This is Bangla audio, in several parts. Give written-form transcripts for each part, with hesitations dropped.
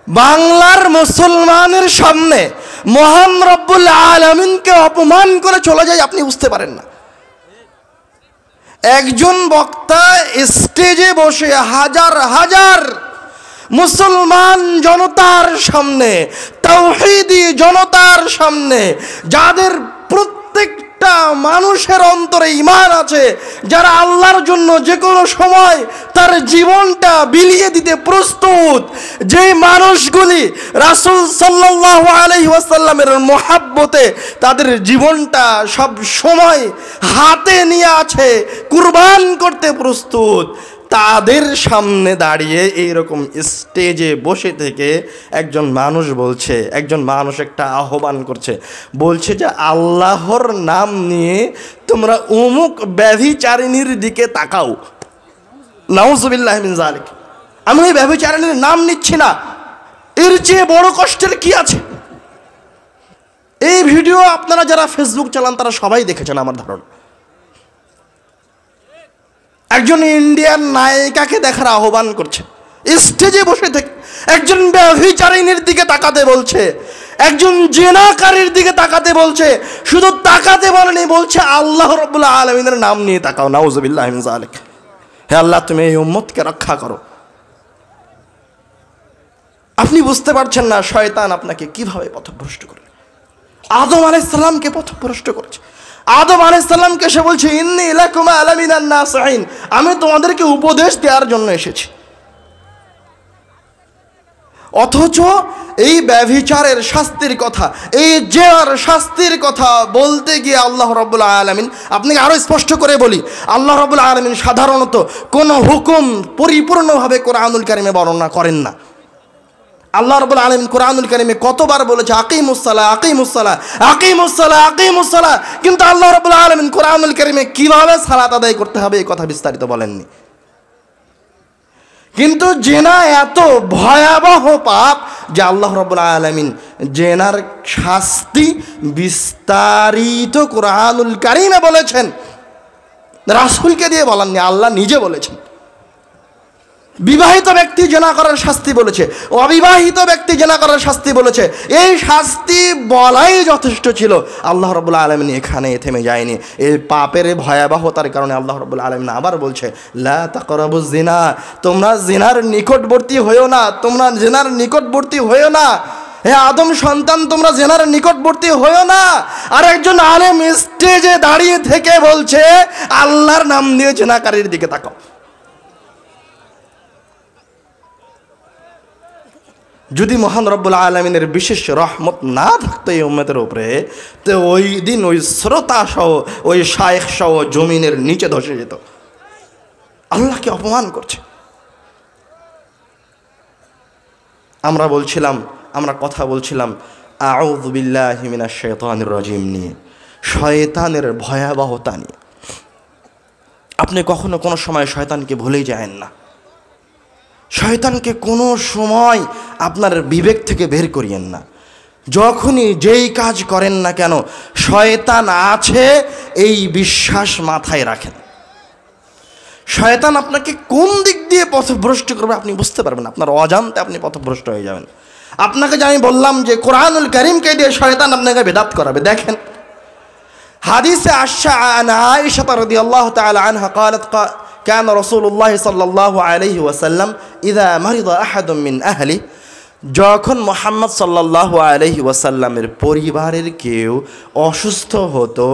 বাংলার মুসলমানের সামনে মহান রব্বুল আলামিনকে অপমান করে চলে যায়, আপনি বুঝতে পারেন না। একজন বক্তা স্টেজে বসে হাজার হাজার মুসলমান জনতার সামনে, তাওহীদি জনতার সামনে, যাদের প্রত্যেকটা মানুষের অন্তরে ঈমান আছে, যারা আল্লাহর জন্য যে কোনো সময় তার জীবনটা বিলিয়ে দিতে প্রস্তুত, যে মানুষগুলি রাসূল সাল্লাল্লাহু আলাইহি ওয়াসাল্লামের মহাব্বতে তাদের জীবনটা সব সময় হাতে নিয়ে আছে, কুরবান করতে প্রস্তুত, তাদের সামনে দাঁড়িয়ে এইরকম স্টেজে বসে থেকে একজন মানুষ বলছে, একজন মানুষ একটা আহ্বান করছে, বলছে যে আল্লাহর নাম নিয়ে তোমরা অমুক ব্যভিচারিণীর দিকে তাকাও। নাউযুবিল্লাহি মিন যালিক। আমি এই ব্যভিচারিণীর নাম নিচ্ছি না, এর চেয়ে বড় কষ্টের কি আছে? এই ভিডিও আপনারা যারা ফেসবুক চালান তারা সবাই দেখেছেন আমার ধারণা। একজন ইন্ডিয়ান নায়িকাকে দেখার আহ্বান করছে, স্টেজে বসে থেকে একজন ব্যভিচারিণীর দিকে তাকাতে বলছে, একজন জিনাকারীর দিকে তাকাতে বলছে, শুধু তাকাতে বলেনি, বলছে আল্লাহ রাব্বুল আলামিনের নাম নিয়ে তাকাও। নাউযুবিল্লাহি মিন যালিক। হে আল্লাহ, তুমি এই উম্মতকে রক্ষা করো। আপনি বুঝতে পারছেন না শয়তান আপনাকে কিভাবে পথভ্রষ্ট করে। আদম আলাইহিস সালামকে পথভ্রষ্ট করেছে। আদম আলাইহিস সালামকে সে বলছে ইন্নী লাকুমা আলামিনান নাসিহিন, আমি তোমাদেরকে উপদেশ দেওয়ার জন্য এসেছি। অথচ এই ব্যভিচারের শাস্তির কথা, এই জেনার শাস্তির কথা বলতে গিয়ে আল্লাহ রাব্বুল আলামিন, আপনাকে আরো স্পষ্ট করে বলি, আল্লাহ রাব্বুল আলামিন সাধারণত কোনো হুকুম পরিপূর্ণভাবে কোরআনুল কারীমে বর্ণনা করেন না। আল্লাহ রাব্বুল আলামিন কোরআনুল কারীমে কতবার বলেছে আকিমুস সালাহ, আকিমুস সালাহ, আকিমুস সালাহ, আকিমুস সালাহ, কিন্তু আল্লাহ রাব্বুল আলামিন কোরআনুল কারীমে কিভাবে সালাত আদায় করতে হবে এই কথা বিস্তারিত বলেননি। কিন্তু জেনা এত ভয়াবহ পাপ যে আল্লাহ রাব্বুল আলামিন জেনার শাস্তি বিস্তারিত কোরআনুল কারীমে বলেছেন, রাসূলকে দিয়ে বলেননি, আল্লাহ নিজে বলেছেন। বিবাহিত ব্যক্তি জেনা করার শাস্তি বলেছে, অবিবাহিত ব্যক্তি জেনা করার শাস্তি বলেছে। এই শাস্তি বলাই যথেষ্ট ছিল। আল্লাহ রাব্বুল আলামিন এখানে থেমে যায়নি। এই পাপের ভয়াবহতার কারণে আল্লাহ রাব্বুল আলামিন আবার বলছে লা তাকরাবুজ জিনা, তোমরা জিনার নিকটবর্তী হইও না, তোমরা জিনার নিকটবর্তী হইও না। হে আদম সন্তান, তোমরা জিনার নিকটবর্তী হইও না। আর একজন আলেম স্টেজে দাঁড়িয়ে থেকে বলছে আল্লাহর নাম দিয়ে জিনাকারীর দিকে তাকাও। যদি মহান রব্বুল আলামিনের বিশেষ রহমত না থাকতো এই উম্মতের উপরে, তো ওই দিন ওই শ্রোতা সহ, ওই শায়েখ সহ জমিনের নিচে ধসে যেত। আল্লাহকে অপমান করছে। আমরা কথা বলছিলাম আউযু বিল্লাহি মিনাশ শাইতানির রাজিম নিয়ে, শয়তানের ভয়াবহতা নিয়ে। আপনি কখনো কোনো সময় শয়তানকে ভুলেই যায়েন না। শয়তানকে কোনো সময় আপনার বিবেক থেকে বের করিয়েন না। যখনই যেই কাজ করেন না কেন শয়তান আছে এই বিশ্বাস মাথায় রাখেন। শয়তান আপনাকে কোন দিক দিয়ে পথভ্রষ্ট করবে আপনি বুঝতে পারবেন, আপনার অজান্তে আপনি পথভ্রষ্ট হয়ে যাবেন। আপনাকে যে আমি বললাম যে কোরআনুল কারীমকে দিয়ে শয়তান আপনাকে বিদআত করাবে, দেখেন হাদিসে আসছে আয়েশা রাদিয়াল্লাহু তাআলা আনহা قالت كان رسول الله صلى الله عليه وسلم إذا مرض أحد من أهله, যখন মুহাম্মদ সাল্লাল্লাহু আলাইহি ওয়াসাল্লামের পরিবারের কেউ অসুস্থ হতো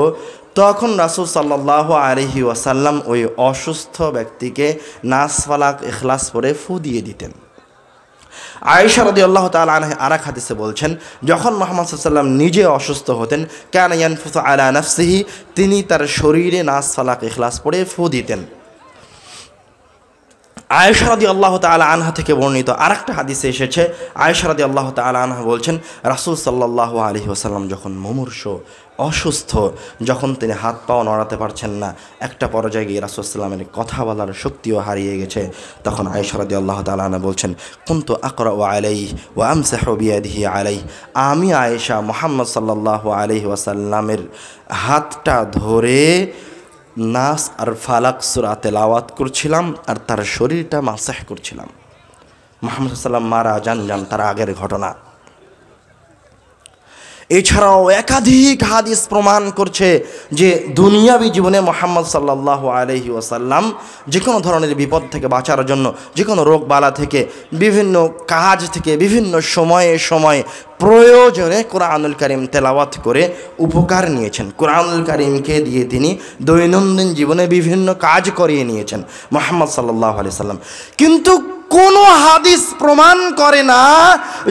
তখন রাসূল সাল্লাল্লাহু আলাইহি ওয়াসাল্লাম ওই অসুস্থ ব্যক্তিকে নাস ফালাক ইখলাস পড়ে ফু দিয়ে দিতেন। আয়েশা রাদিয়াল্লাহু তাআলা আনহা আরেক হাদিসে বলছেন, যখন মুহাম্মদ সাল্লাল্লাহু আলাইহি ওয়াসাল্লাম নিজে অসুস্থ হতেন কানা ইয়ানফুসু আলা নাফসিহি, তিনি তার শরীরে নাস ফালাক ইখলাস পড়ে ফু দিতেন। আয়েশা রাদিয়াল্লাহু তাআলা আনহা থেকে বর্ণিত আরেকটা হাদিসে এসেছে, আয়েশা রাদিয়াল্লাহু তাআলা আনহা বলছেন রাসূল সাল্লাল্লাহু আলাইহি ওয়াসাল্লাম যখন মুমূর্ষ, অসুস্থ, যখন তিনি হাত পাও নড়াতে পারছেন না, একটা পর্যায়ে গিয়ে রাসূল সাল্লাল্লাহু আলাইহি ওয়াসাল্লামের কথা বলার শক্তিও হারিয়ে গেছে, তখন আয়েশা রাদিয়াল্লাহু তাআলা আনহা বলছেন কুনতু আকরাউ আলাইহি ওয়া আমসাহু বিয়াদিহি আলাইহি, আমি আয়েশা মুহাম্মদ সাল্লাল্লাহু আলাইহি ওয়াসাল্লামের হাতটা ধরে নাস আর ফালাক সূরা তেলাওয়াত করছিলাম আর তার শরীরটা মাসাহ করছিলাম। মুহাম্মদ সাল্লাম মারা যান তার আগের ঘটনা। এছাড়াও একাধিক হাদিস প্রমাণ করছে যে দুনিয়াবী জীবনে মুহাম্মদ সাল্লাল্লাহু আলাইহি ওয়াসাল্লাম যে কোনো ধরনের বিপদ থেকে বাঁচার জন্য, যে কোনো রোগ বালা থেকে, বিভিন্ন কাজ থেকে বিভিন্ন সময়ে প্রয়োজনে কোরআনুল কারীম তেলাওয়াত করে উপকার নিয়েছেন। কোরআনুল কারীমকে দিয়ে তিনি দৈনন্দিন জীবনে বিভিন্ন কাজ করিয়ে নিয়েছেন মুহাম্মদ সাল্লাল্লাহু আলাইহি ওয়াসাল্লাম। কিন্তু কোনো হাদিস প্রমাণ করে না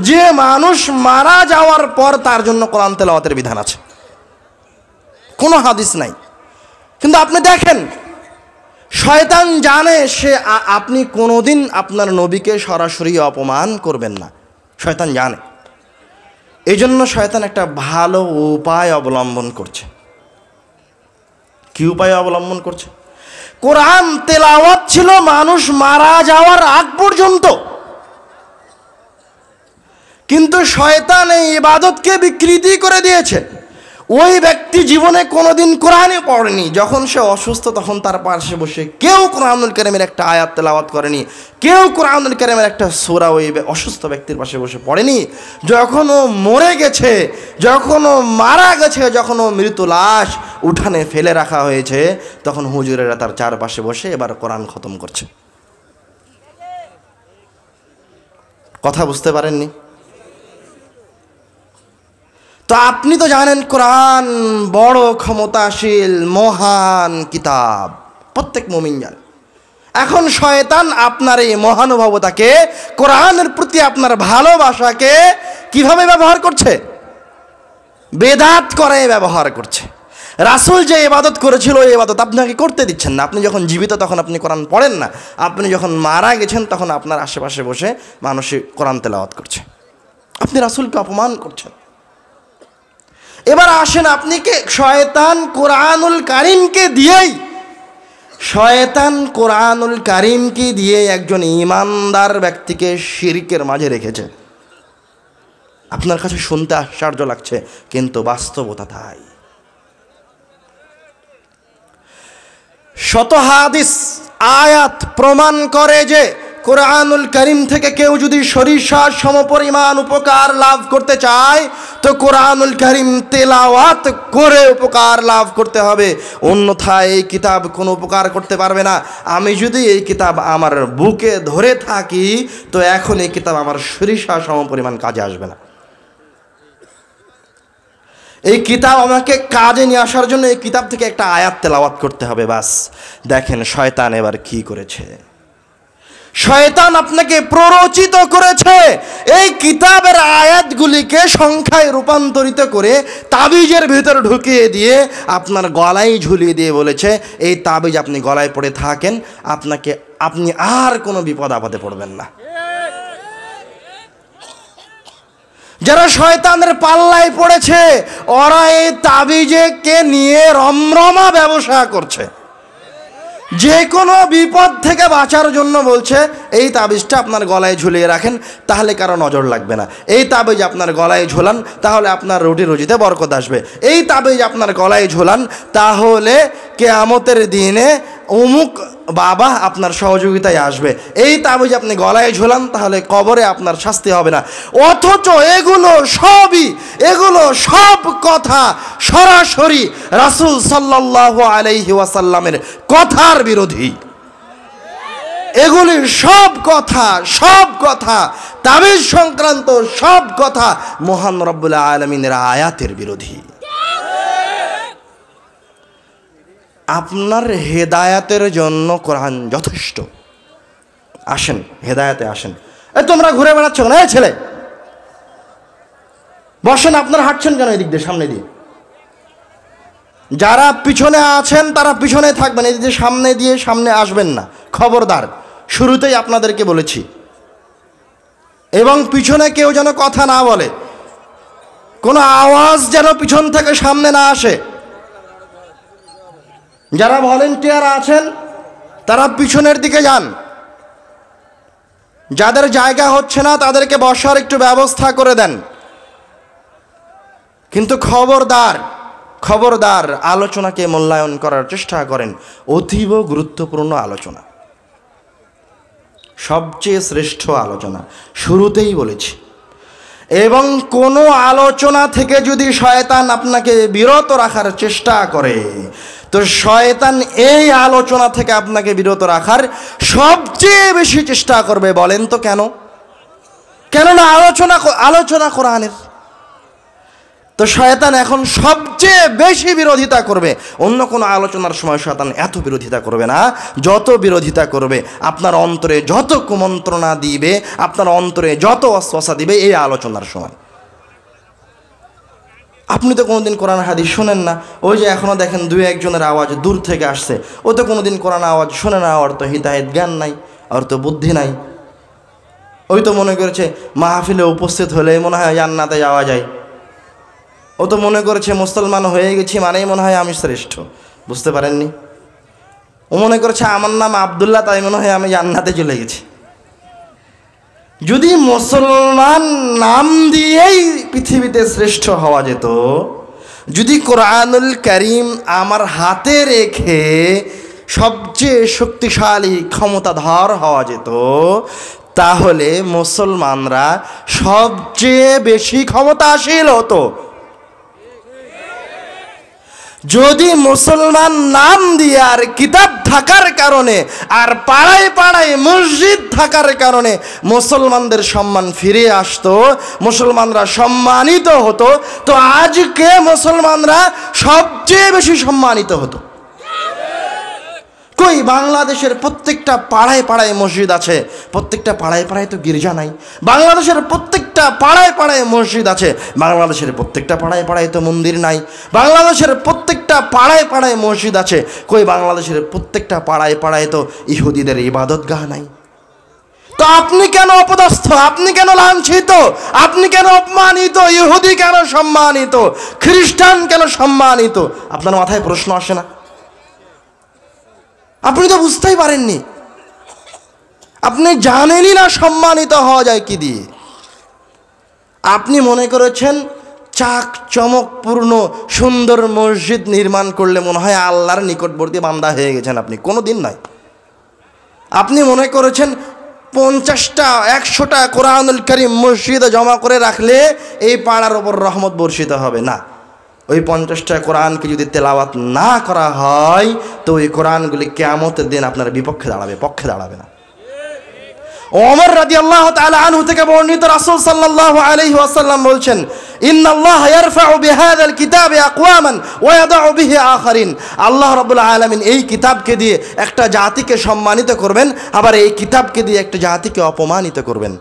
যে মানুষ মারা যাওয়ার পর তার জন্য কোরআন তেলাওয়াতের বিধান আছে, কোনো হাদিস নাই। কিন্তু আপনি দেখেন, শয়তান জানে সে আপনি কোনোদিন আপনার নবীকে সরাসরি অপমান করবেন না, শয়তান জানে। এই জন্য শয়তান একটা ভালো উপায় অবলম্বন করছে। কি উপায় অবলম্বন করছে? কোরআন তেলাওয়াত ছিল মানুষ মারা যাওয়ার আগ পর্যন্ত, কিন্তু শয়তান এই ইবাদতকে বিকৃতি করে দিয়েছে। ওই ব্যক্তি জীবনে কোনোদিন কোরআনই পড়েনি, যখন সে অসুস্থ তখন তার পাশে বসে কেউ কোরআনুল কারীমের একটা আয়াত তেলাওয়াত করেনি, কেউ কোরআনুল কারীমের একটা সূরা ওই অসুস্থ ব্যক্তির পাশে বসে পড়েনি। যখন ও মরে গেছে, যখন ও মারা গেছে, যখন ও মৃত লাশ উঠানে ফেলে রাখা হয়েছে, তখন হুজুরেরা তার চারপাশে বসে এবার কোরআন খতম করছে। কথা বুঝতে পারেননি? তো আপনি তো জানেন কোরআন বড় ক্ষমতাশীল মহান কিতাব, প্রত্যেক মুমিন জানে। এখন শয়তান আপনার এই মহানুভবতাকে, কোরআনের প্রতি আপনার ভালোবাসাকে কিভাবে ব্যবহার করছে? বেদাত করে ব্যবহার করছে। রাসূল যে ইবাদত করেছিল এই ইবাদত আপনাকে করতে দিচ্ছেন না। আপনি যখন জীবিত তখন আপনি কোরআন পড়েন না, আপনি যখন মারা গেছেন তখন আপনার আশেপাশে বসে মানুষ কোরআন তেলাওয়াত করছে। আপনি রাসূলকে অপমান করছেন। এবার আসেন, আপনি কে শয়তান কোরআনুল কারীমকে দিয়ে একজন ঈমানদার ব্যক্তিকে শিরকের মাঝে রেখেছে। আপনার কাছে শুনতে আশ্চর্য লাগছে, কিন্তু বাস্তবতা তাই। শত হাদিস আয়াত প্রমাণ করে যে কোরআনুল কারীম থেকে কেউ যদি সরিষার সমপরিমাণ উপকার লাভ করতে চায় তো কোরআনুল কারীম তেলাওয়াত করে উপকার লাভ করতে হবে, অন্যথায় এই কিতাব কোনো উপকার করতে পারবে না। আমি যদি এই কিতাব আমার বুকে ধরে থাকি তো এখন এই কিতাব আমার সরিষা সমপরিমাণ কাজে আসবে না। এই কিতাব আমাকে কাজে নিয়ে আসার জন্য এই কিতাব থেকে একটা আয়াত তেলাওয়াত করতে হবে, বাস। দেখেন শয়তান এবার কি করেছে। শয়তান আপনাকে প্ররোচিত করেছে এই কিতাবের আয়াতগুলিকে সংখ্যায় রূপান্তরিত করে তাবিজের ভিতর ঢুকিয়ে দিয়ে আপনার গলায় ঝুলিয়ে দিয়ে বলেছে এই তাবিজ আপনি গলায় পড়ে থাকেন, আপনি আর কোনো বিপদ আপদে পড়বেন না। যারা শয়তানের পাল্লায় পড়েছে ওরা এই তাবিজকে নিয়ে রমরমা ব্যবসা করছে। যে কোনো বিপদ থেকে বাঁচার জন্য বলছে এই তাবিজটা আপনার গলায় ঝুলিয়ে রাখেন, তাহলে কারো নজর লাগবে না। এই তাবিজ আপনার গলায় ঝোলান, তাহলে আপনার রুটি রুজিতে বরকত আসবে। এই তাবিজ আপনার গলায় ঝোলান, তাহলে কিয়ামতের দিনে অমুক বাবা আপনার সহযোগিতায় আসবে। এই তাবিজ আপনি গলায় ঝোলান, তাহলে কবরে আপনার শাস্তি হবে না। অথচ এগুলো সব কথা সরাসরি রাসূল সাল্লাল্লাহু আলাইহি ওয়াসাল্লামের কথার বিরোধী। এগুলি সব কথা তাবিজ সংক্রান্ত সব কথা মহান রব্বুল আলামিনের আয়াতের বিরোধী। আপনার হেদায়াতের জন্য কোরআন যথেষ্ট। আসেন হেদায়াতে আসেন। তোমরা ঘুরে বেড়াচ্ছ না, ছেলে বসেন, আপনারা হাঁটছেন কেন এদিক দিয়ে সামনে দিয়ে? যারা পিছনে আছেন তারা পিছনে থাকবেন, এদিক দিয়ে সামনে আসবেন না, খবরদার। শুরুতেই আপনাদেরকে বলেছি। এবং পিছনে কেউ যেন কথা না বলে, কোনো আওয়াজ যেন পিছন থেকে সামনে না আসে। যারা ভলেন্টিয়ার আছেন তারা পিছনের দিকে যান, যাদের জায়গা হচ্ছে না তাদেরকে বসার একটু ব্যবস্থা করে দেন। কিন্তু খবরদার আলোচনাকে মূল্যায়ন করার চেষ্টা করেন, অতীব গুরুত্বপূর্ণ আলোচনা। সবচেয়ে শ্রেষ্ঠ আলোচনা, শুরুতেই বলেছি। এবং কোনো আলোচনা থেকে যদি শয়তান আপনাকে বিরত রাখার চেষ্টা করে, তো শয়তান এই আলোচনা থেকে আপনাকে বিরত রাখার সবচেয়ে বেশি চেষ্টা করবে। বলেন তো কেন? কেননা আলোচনা কোরআনের। তো শয়তান এখন সবচেয়ে বেশি বিরোধিতা করবে। অন্য কোনো আলোচনার সময় শয়তান এত বিরোধিতা করবে না, যত বিরোধিতা করবে, আপনার অন্তরে যত কুমন্ত্রণা দিবে, আপনার অন্তরে যত অস্বসা দিবে এই আলোচনার সময়। আপনি তো কোনোদিন কোরআন হাদিস শোনেন না, ওই যে এখনও দেখেন দুই একজনের আওয়াজ দূর থেকে আসছে, ও তো কোনোদিন কোরআন আওয়াজ শোনে না, ওর তো হিদায়েত জ্ঞান নাই, ওর তো বুদ্ধি নাই। ওই তো মনে করেছে মাহফিলে উপস্থিত হলে মনে হয় জান্নাতে যাওয়া যায়। ও তো মনে করেছে মুসলমান হয়ে গেছি মানেই মনে হয় আমি শ্রেষ্ঠ। বুঝতে পারেননি? ও মনে করেছে আমার নাম আব্দুল্লাহ, তাই মনে হয় আমি জান্নাতে চলে গেছি। যদি মুসলমান নাম দিয়েই পৃথিবীতে শ্রেষ্ঠ হওয়া যেত, যদি কোরআনুল কারীম আমার হাতে রেখে সবচেয়ে শক্তিশালী ক্ষমতাধর হওয়া যেত, তাহলে মুসলমানরা সবচেয়ে বেশি ক্ষমতাশীল হতো। যদি মুসলমান নাম দিয়ে আর কিতাব থাকার কারণে আর পাড়ায় পাড়ায় মসজিদ থাকার কারণে মুসলমানদের সম্মান ফিরে আসতো, মুসলমানরা সম্মানিত হতো, তো আজকে মুসলমানরা সবচেয়ে বেশি সম্মানিত হতো। কই বাংলাদেশের প্রত্যেকটা পাড়ায় পাড়ায় মসজিদ আছে, প্রত্যেকটা পাড়ায় পাড়ায় তো গির্জা নাই। বাংলাদেশের প্রত্যেকটা পাড়ায় পাড়ায় মসজিদ আছে, বাংলাদেশের প্রত্যেকটা পাড়ায় পাড়ায় তো মন্দির নাই। বাংলাদেশের প্রত্যেকটা পাড়ায় পাড়ায় মসজিদ আছে, কই বাংলাদেশের প্রত্যেকটা পাড়ায় পাড়ায় তো ইহুদিদের ইবাদতগাহ নাই। তো আপনি কেন অপদস্থ? আপনি কেন লাঞ্ছিত? আপনি কেন অপমানিত? ইহুদি কেন সম্মানিত? খ্রিস্টান কেন সম্মানিত? আপনার মাথায় প্রশ্ন আসে না? আপনি তো বুঝতেই পারেননি, আপনি জানেনই না সম্মানিত হওয়া যায় কি দিয়ে। আপনি মনে করেছেন চাক চমকপূর্ণ সুন্দর মসজিদ নির্মাণ করলে মনে হয় আল্লাহর নিকটবর্তী বান্দা হয়ে গেছেন আপনি। কোনো দিন নয়। আপনি মনে করেছেন 50টা 100টা কোরআনুল কারীম মসজিদে জমা করে রাখলে এই পাড়ার ওপর রহমত বর্ষিত হবে। না, ওই 50টা কোরআনকে যদি তেলাওয়াত না করা হয়, তো ওই কোরআনগুলি কিয়ামতের দিন আপনার বিপক্ষে দাঁড়াবে, পক্ষে দাঁড়াবে না। ওমর রাদিয়াল্লাহু তাআলা আনহু থেকে বর্ণিত, রাসূল সাল্লাল্লাহু আলাইহি ওয়াসাল্লাম বলছেন, ইন্নাল্লাহা ইয়ারফাউ বিহাযাল কিতাবি আকওয়ামান ওয়া ইয়াদাউ বিহি আখারিন। আল্লাহ রাব্বুল আলামিন এই কিতাবকে দিয়ে একটা জাতিকে সম্মানিত করবেন, আবার এই কিতাবকে দিয়ে একটা জাতিকে অপমানিত করবেন।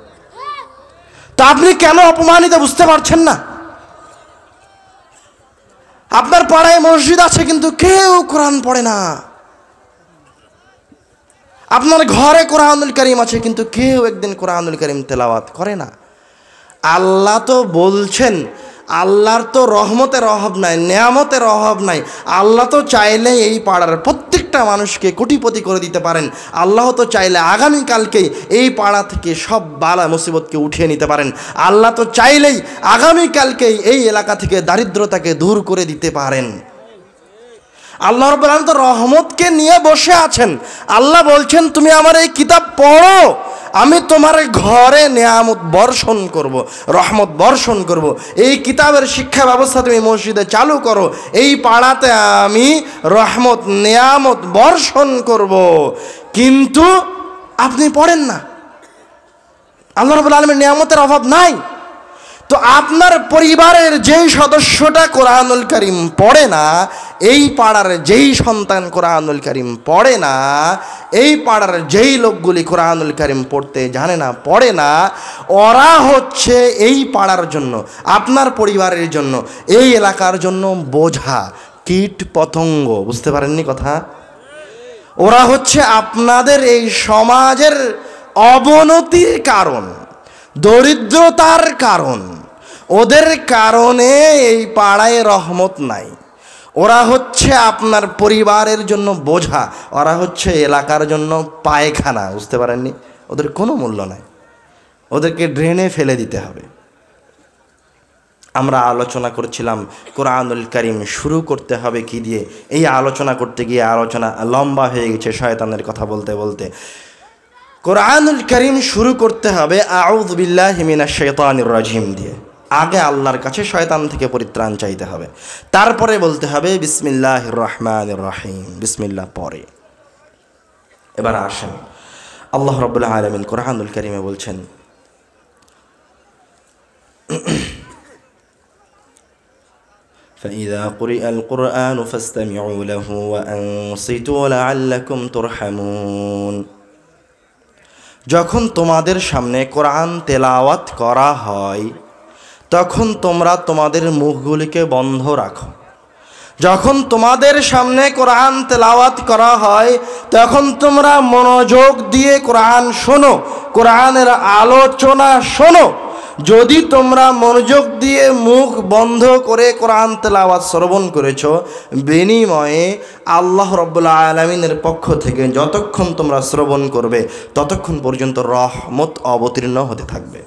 তা আপনি কেন অপমানিত বুঝতে পারছেন না? আপনার পাড়ায় মসজিদ আছে কিন্তু কেউ কোরআন পড়ে না। আপনার ঘরে কোরআনুল কারীম আছে কিন্তু কেউ একদিন কোরআনুল কারীম তেলাওয়াত করে না। আল্লাহ তো বলছেন, আল্লাহর তো রহমতের অভাব নাই, নেয়ামতের অভাব নাই। আল্লাহ তো চাইলে এই পাড়ার প্রত্যেকটা মানুষকে কোটিপতি করে দিতে পারেন। আল্লাহ তো চাইলে আগামীকালকেই এই পাড়া থেকে সব বালা মুসিবতকে উঠিয়ে নিতে পারেন। আল্লাহ তো চাইলেই আগামীকালকেই এই এলাকা থেকে দারিদ্রতাকে দূর করে দিতে পারেন। আল্লাহ রাব্বুল আলামিন তো রহমতকে নিয়ে বসে আছেন। আল্লাহ বলছেন, তুমি আমার এই কিতাব পড়ো, আমি তোমার ঘরে নেয়ামত বর্ষণ করব, রহমত বর্ষণ করব। এই কিতাবের শিক্ষা ব্যবস্থা তুমি মসজিদে চালু করো, এই পাড়াতে আমি রহমত নেয়ামত বর্ষণ করব। কিন্তু আপনি পড়েন না। আল্লাহ রাব্বুল আলামিনের নেয়ামতের অভাব নাই। তো আপনার পরিবারের যেই সদস্যটা কোরআনুল কারীম পড়ে না, এই পাড়ার যেই সন্তান কোরআনুল কারীম পড়ে না, এই পাড়ার যেই লোকগুলি কোরআনুল কারীম পড়তে জানে না, পড়ে না, ওরা হচ্ছে এই পাড়ার জন্য, আপনার পরিবারের জন্য, এই এলাকার জন্য বোঝা, কীট পতঙ্গ। বুঝতে পারেননি কথা? ওরা হচ্ছে আপনাদের এই সমাজের অবনতির কারণ, দরিদ্রতার কারণ। ওদের কারণে এই পাড়ায় রহমত নাই। ওরা হচ্ছে আপনার পরিবারের জন্য বোঝা, ওরা হচ্ছে এলাকার জন্য পায়খানা। বুঝতে পারেননি? ওদের কোনো মূল্য নাই, ওদেরকে ড্রেনে ফেলে দিতে হবে। আমরা আলোচনা করছিলাম কোরআনুল কারীম শুরু করতে হবে কি দিয়ে। এই আলোচনা করতে গিয়ে আলোচনা লম্বা হয়ে গেছে শয়তানের কথা বলতে বলতে। কোরআনুল কারীম শুরু করতে হবে আউযু বিল্লাহি মিনাশ শাইতানির রাজিম দিয়ে। আগে আল্লাহর কাছে শয়তান থেকে পরিত্রাণ চাইতে হবে, তারপরে বলতে হবে বিসমিল্লাহির রহমানির রহিম, বিসমিল্লাহ পরে। এবার আসেন, আল্লাহ রাব্বুল আলামিন কোরআনুল কারীমে বলছেন فإذا قرئ القرآن فاستمعوا له وأنصتوا لعلكم ترحمون। যখন তোমাদের সামনে কোরআন তেলাওয়াত করা হয় তখন তোমরা তোমাদের মুখগুলিকে বন্ধ রাখো। যখন তোমাদের সামনে কোরআন তেলাওয়াত করা হয় তখন তোমরা মনোযোগ দিয়ে কোরআন শোনো, কোরআনের আলোচনা শোনো। যদি তোমরা মনোযোগ দিয়ে মুখ বন্ধ করে কোরআন তেলাওয়াত শ্রবণ করেছো, বিনিময়ে আল্লাহ রাব্বুল আলামিনের পক্ষ থেকে যতক্ষণ তোমরা শ্রবণ করবে ততক্ষণ পর্যন্ত রহমত অবতীর্ণ হতে থাকবে।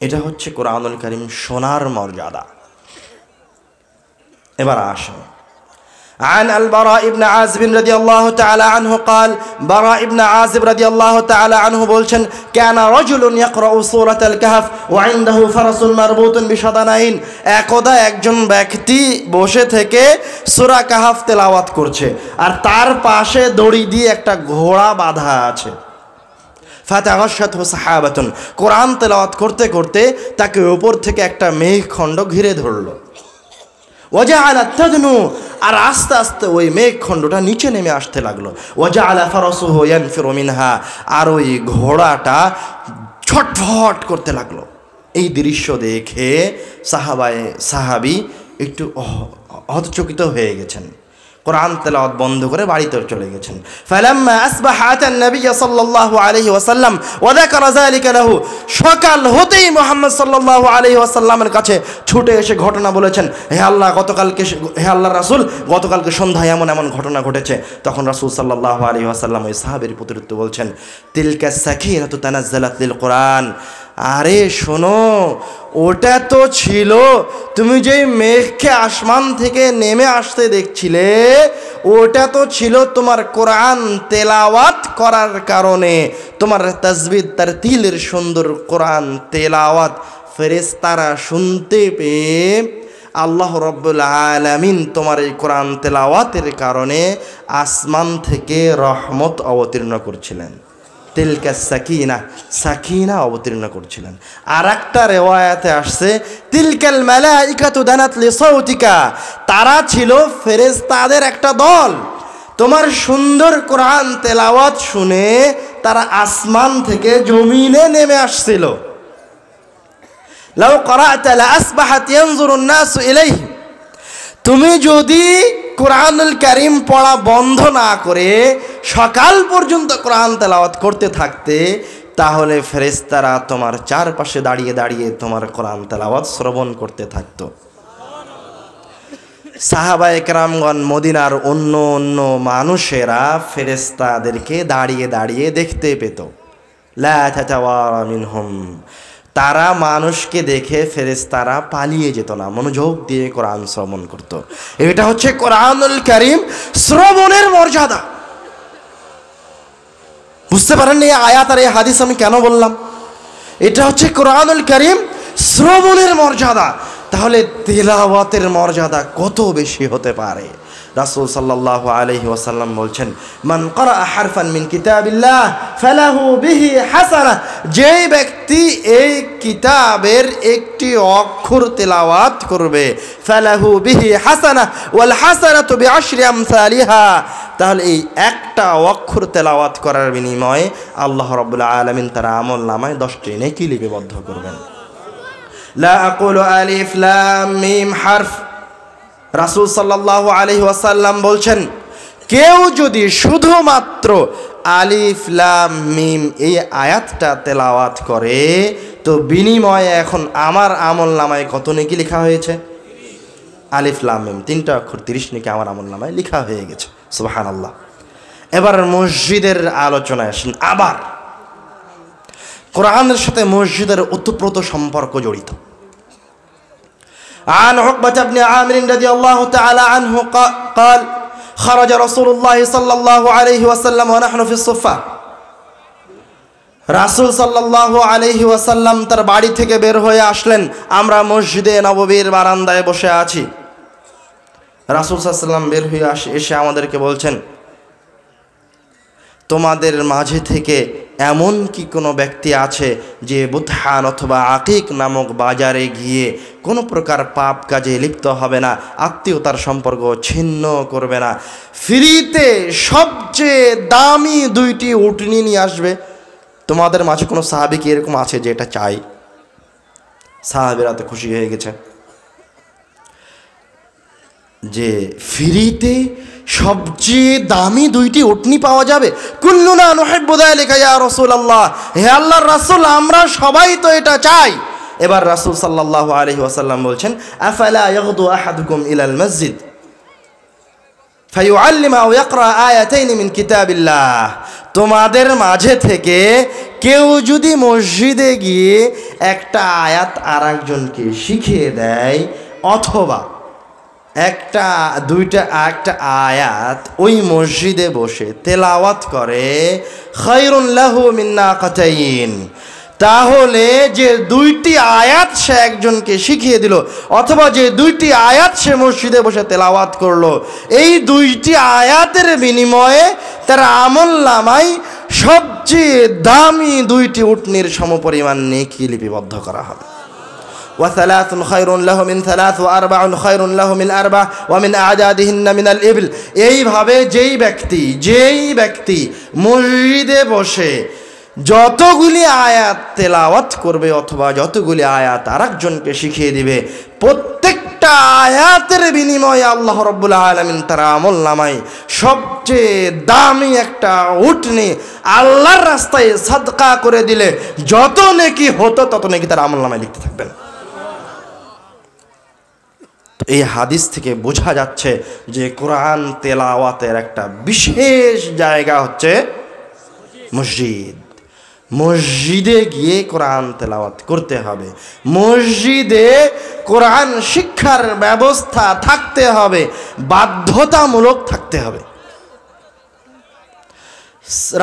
এটা হচ্ছে কোরআনুল কারীম শোনার মর্যাদা। এবার আসেন, عن البراء بن عازب رضي الله تعالى عنه قال براء بن عازب رضي الله تعالى عنه বলছেন كان رجل يقرأ سورة الكهف وعنده فرس مربوط بشدنين। একদা একজন ব্যক্তি বসে থেকে সূরা কাহাফ তেলাওয়াত করছে আর তার পাশে দড়ি দিয়ে একটা ঘোড়া বাঁধা আছে। ফাতাগাশাতহু সাহাবাতুন, কোরআন তেলাওয়াত করতে করতে তাকে উপর থেকে একটা মেঘখণ্ড ঘিরে ধরলো। ওয়াজআলাত তাদনু, আর আস্তে আস্তে ওই মেঘখণ্ডটা নিচে নেমে আসতে লাগলো। ওয়াজআলা ফারাসুহু ইয়ানফিরু মিনহা, আর ওই ঘোড়াটা ছটফট করতে লাগলো। এই দৃশ্য দেখে সাহাবী একটু হতচকিত হয়ে গেছেন, কোরআন তেলাওয়াত বন্ধ করে বাড়িতে চলে গেছেন। ফালাম্মা আসবাহা আতান নবী সাল্লাল্লাহু আলাইহি ওয়াসাল্লাম ওয়া যাকারা যালিকা লাহু, সকাল হতেই মুহাম্মদ সাল্লাল্লাহু আলাইহি ওয়াসাল্লামের কাছে ছুটে এসে ঘটনা বলেছেন, হে আল্লাহর রাসূল, গতকালকে সন্ধ্যায় এমন এমন ঘটনা ঘটেছে। তখন রাসূল সাল্লাল্লাহু আলাইহি ওয়াসাল্লাম ওই সাহাবীর প্রতি বলছেন, তিলকা সাকিনাতু তানাজ্জালাত লিল কোরআন, আরে শোনো, ওটা তো ছিল তুমি যেই মেঘকে আসমান থেকে নেমে আসতে দেখছিলে, ওটা তো ছিল তোমার কোরআন তেলাওয়াত করার কারণে, তোমার তাসবিহ তারতিলের সুন্দর কোরআন তেলাওয়াত ফেরেশতারা শুনতে পেয়ে আল্লাহ রাব্বুল আলামিন তোমার এই কোরআন তেলাওয়াতের কারণে আসমান থেকে রহমত অবতীর্ণ করছিলেন। তিলকা সাকিনা, সাকিনা অবতীর্ণ করছিলেন। আর একটা রিওয়ায়াতে আসছে তিলকাল মালাইকাতু দানাত লিসাউতিকা, তারা ছিল ফেরেশতাদের একটা দল, তোমার সুন্দর কোরআন তেলাওয়াত শুনে তারা আসমান থেকে জমিনে নেমে আসছিল। লাউ ক্বরা'তা লা আসবাহাত ইয়ানজুরুন নাসু ইলাইহি, তুমি যদি কোরআনুল কারীম পড়া বন্ধ না করে সকাল পর্যন্ত কোরআন তেলাওয়াত করতে থাকতে, তাহলে ফেরেশতারা তোমার চারপাশে দাঁড়িয়ে দাঁড়িয়ে তোমার কোরআন তেলাওয়াত শ্রবণ করতে থাকতো। সাহাবায়ে কেরামগণ মদিনার অন্য অন্য মানুষেরা ফেরেশতাদেরকে দাঁড়িয়ে দাঁড়িয়ে দেখতে পেত। লা তাতাওয়ারা মিনহুম, তারা মানুষকে দেখে ফেরেশতারা পালিয়ে যেত না, মনোযোগ দিয়ে কোরআন শ্রবণ করত। এটা হচ্ছে কোরআনুল কারীম শ্রবণের মর্যাদা। বুঝতে পারেন এই আয়াত আর এই হাদিস আমি কেন বললাম? এটা হচ্ছে কোরআনুল কারীম শ্রবণের মর্যাদা। তাহলে তিলাওয়াতের মর্যাদা কত বেশি হতে পারে? রাসূল সাল্লাল্লাহু আলাইহি ওয়াসাল্লাম বলছেন, মান ক্বরা হারফান মিন কিতাবিল্লাহ ফালাহু বিহি হাসানাহ, যেই ব্যক্তি এই কিতাবের একটি অক্ষর তেলাওয়াত করবে, ফালাহু বিহি হাসানাহ ওয়াল হাসানাতু বিআশরি আমসালিহা, তাহলে এই একটা অক্ষর তেলাওয়াত করার বিনিময়ে আল্লাহ রাব্বুল আলামিন তার আমলনামায় 10টি নেকি লিপিবদ্ধ করবেন। লা আকুলু আলিফ লাম মিম হারফ, রাসূল সাল্লাল্লাহু আলাইহি ওয়াসাল্লাম বলছেন, কেউ যদি শুধুমাত্র আলিফ লাম মিম এই আয়াতটা তেলাওয়াত করে তো বিনিময়ে এখন আমার আমলনামায় কত নেকি লেখা হয়েছে? আলিফ লাম মিম 3টা অক্ষর 30 নেকি আমার আমলনামায় লেখা হয়ে গেছে। সুবহানাল্লাহ। এবার মসজিদের আলোচনায় আসেন। আবার কোরআনের সাথে মসজিদের ওতপ্রোত সম্পর্ক জড়িত। عن عقبة بن عامر رضي الله تعالى عنه قال খারাজা রাসূলুল্লাহ সাল্লাল্লাহু আলাইহি ওয়াসাল্লাম ওয়া নাহনু ফিস সুফা। রাসূল সাল্লাল্লাহু আলাইহি ওয়াসাল্লাম তার বাড়ি থেকে বের হয়ে আসলেন, আমরা মসজিদে নববীর বারান্দায় বসে আছি। রাসূল সাল্লাল্লাহু আলাইহি ওয়াসাল্লাম বের হয়ে এসে আমাদেরকে বলছেন, তোমাদের মাঝে থেকে এমন কি কোনো ব্যক্তি আছে যে বুতহান অথবা আকিক নামক বাজারে গিয়ে কোনো প্রকার পাপ কাজে লিপ্ত হবে না, আত্মীয়তার সম্পর্ক ছিন্ন করবে না, ফ্রিতে সবচেয়ে দামি 2টি উটনি নিয়ে আসবে? তোমাদের মাঝে কোনো সাহাবী কি এরকম আছে যে এটা চাই? সাহাবীরা তো খুশি হয়ে গেছে যে ফ্রিতে সবচেয়ে দামি 2টি উটনি পাওয়া যাবে। কুল্লুনা নুহিব্বু যালিকা ইয়া রাসূলুল্লাহ, হে আল্লাহর রাসূল আমরা সবাই তো এটা চাই। এবার রাসূল সাল্লাল্লাহু আলাইহি ওয়াসাল্লাম বলছেন, আফালা ইয়াগদু আহাদুকুম ইলাল মসজিদ ফায়ুআল্লিমু আও ইয়াকরা আয়াতাইন মিন কিতাবিল্লাহ, তোমাদের মাঝে থেকে কেউ যদি মসজিদে গিয়ে একটা আয়াত আরেকজনকে শিখিয়ে দেয় অথবা একটা আয়াত ওই মসজিদে বসে তেলাওয়াত করে, খায়রুন লাহু মিন নাকাতাইন, তাহলে যে 2টি আয়াত সে একজনকে শিখিয়ে দিল অথবা যে 2টি আয়াত সে মসজিদে বসে তেলাওয়াত করলো, এই 2টি আয়াতের বিনিময়ে তার আমলনামায় সবচেয়ে দামি 2টি উটনির সমপরিমাণ নেকি লিপিবদ্ধ করা হবে। وثلاث خير له من ثلاث وأربع خير له من أربع ومن أعدادهن من الإبل। এইভাবে যেই ব্যক্তি মসজিদে বসে যতগুলি আয়াত তেলাওয়াত করবে অথবা যতগুলি আয়াত আরেকজনকে শিখিয়ে দিবে, প্রত্যেকটা আয়াতের বিনিময়ে আল্লাহ রাব্বুল আলামিন তার আমলনামায় সবচেয়ে দামি একটা উটনি আল্লাহর রাস্তায় সাদকা করে দিলে যত নেকি হতো তত নেকি তার আমলনামায় লিখতে থাকবেন। এই হাদিস থেকে বোঝা যাচ্ছে যে কোরআন তেলাওয়াতের একটা বিশেষ জায়গা হচ্ছে মসজিদ। মসজিদে গিয়ে কোরআন তেলাওয়াত করতে হবে, মসজিদে কোরআন শিক্ষার ব্যবস্থা থাকতে হবে, বাধ্যতামূলক থাকতে হবে।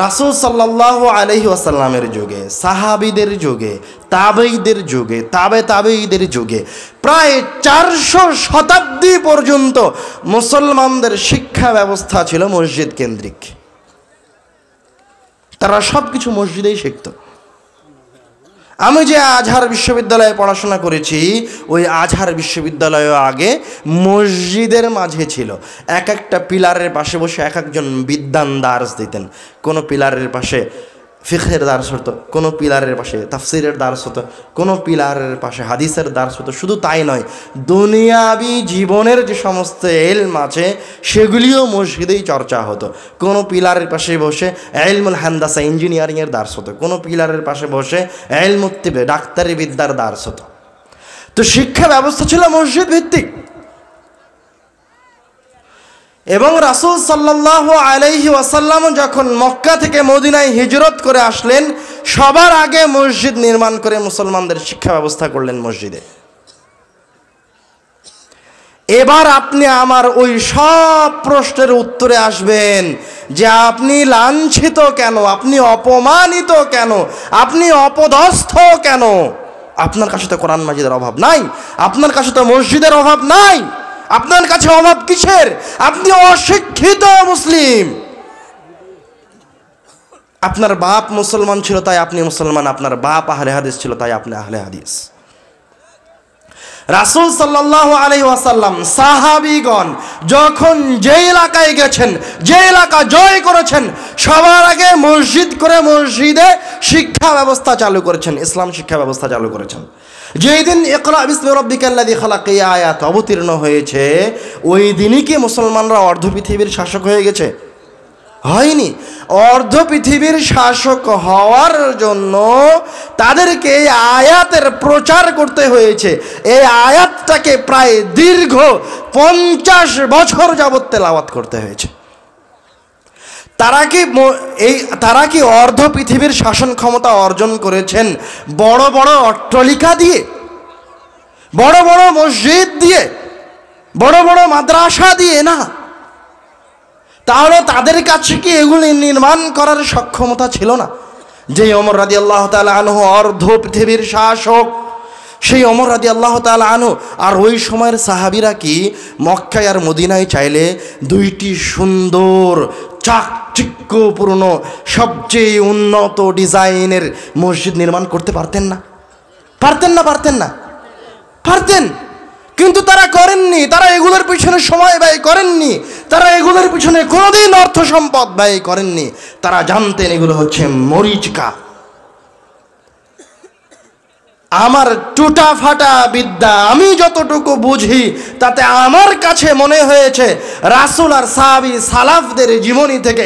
রাসূল সাল্লাল্লাহু আলাইহি ওয়াসাল্লামের যুগে, সাহাবীদের যুগে, তাবেঈদের যুগে, তাবেঈদের যুগে প্রায় 400 শতাব্দী পর্যন্ত মুসলমানদের শিক্ষা ব্যবস্থা ছিল মসজিদ কেন্দ্রিক। তারা সব কিছু মসজিদেই শিখত। আমি যে আজহার বিশ্ববিদ্যালয়ে পড়াশোনা করেছি, ওই আজহার বিশ্ববিদ্যালয়ে আগে মসজিদের মাঝে ছিল একটা পিলারের পাশে বসে একজন বিদ্বান দার্স দিতেন। কোনো পিলারের পাশে ফিকহের দার্স হতো, কোনো পিলারের পাশে তাফসিরের দার্স হতো, কোনো পিলারের পাশে হাদিসের দার্স হতো। শুধু তাই নয়, দুনিয়াবি জীবনের যে সমস্ত ইলম আছে সেগুলিও মসজিদেই চর্চা হতো। কোনো পিলারের পাশে বসে ইলমুল হান্দাসা ইঞ্জিনিয়ারিংয়ের দার্স হতো, কোনো পিলারের পাশে বসে ইলমুত তিবে ডাক্তারি বিদ্যার দার্স হতো। তো শিক্ষা ব্যবস্থা ছিল মসজিদ ভিত্তিক। এবং রাসূল সাল্লাল্লাহু আলাইহি ওয়াসাল্লাম যখন মক্কা থেকে মদিনায় হিজরত করে আসলেন, সবার আগে মসজিদ নির্মাণ করে মুসলমানদের শিক্ষা ব্যবস্থা করলেন মসজিদে। এবার আপনি আমার ওই সব প্রশ্নের উত্তরে আসবেন যে আপনি লাঞ্ছিত কেন, আপনি অপমানিত কেন, আপনি অপদস্থ কেন? আপনার কাছে তো কোরআন মাজিদের অভাব নাই, আপনার কাছে তো মসজিদের অভাব নাই, আপনার কাছে অভাব কিসের? আপনি অশিক্ষিত মুসলিম। আপনার বাপ মুসলমান ছিল তাই আপনি মুসলমান, আপনার বাপ আহলে হাদিস ছিল তাই আপনি আহলে হাদিস। রাসূল সাল্লাল্লাহু আলাইহি ওয়াসাল্লাম সাহাবীগণ যখন যে এলাকায় গেছেন, যে এলাকা জয় করেছেন, সবার আগে মসজিদ করে মসজিদে শিক্ষা ব্যবস্থা চালু করেছেন, ইসলাম শিক্ষা ব্যবস্থা চালু করেছেন। যেই দিন ইকরা বিসমি রাব্বিকাল্লাযী খালাক এই আয়াত অবতীর্ণ হয়েছে, ওই দিনই কি মুসলমানরা অর্ধ পৃথিবীর শাসক হয়ে গেছে? হয়নি। অর্ধ পৃথিবীর শাসক হওয়ার জন্য তাদেরকে এই আয়াতের প্রচার করতে হয়েছে। এই আয়াতটাকে প্রায় দীর্ঘ 50 বছর যাবত তেলাওয়াত করতে হয়েছে। তারা কি অর্ধ পৃথিবীর শাসন ক্ষমতা অর্জন করেছেন বড় বড় অট্টালিকা দিয়ে, বড় বড় মসজিদ দিয়ে, বড় বড় মাদ্রাসা দিয়ে? না, তাহলে তাদের কাছে কি এগুলি নির্মাণ করার সক্ষমতা ছিল না? যে ওমর রাদিয়াল্লাহু তাআলা আনহু অর্ধ পৃথিবীর শাসক, সেই ওমর রাদিয়াল্লাহু তাআলা আনহু আর ওই সময়ের সাহাবীরা কি মক্কায় আর মদিনায় চাইলে দুইটি সুন্দর চাকচিক্যপূর্ণ সবচেয়ে উন্নত ডিজাইনের মসজিদ নির্মাণ করতে পারতেন না? পারতেন না? পারতেন না? পারতেন। কিন্তু তারা করেননি। তারা এগুলোর পিছনে সময় ব্যয় করেননি। তারা এগুলোর পিছনে কোনোদিন অর্থ সম্পদ ব্যয় করেননি। তারা জানতেন এগুলো হচ্ছে মরিচিকা। আমার টুটা ফাটা বিদ্যা, আমি যতটুকু বুঝি তাতে আমার কাছে মনে হয়েছে রাসূল আর সাহাবী সালাফদের জীবনী থেকে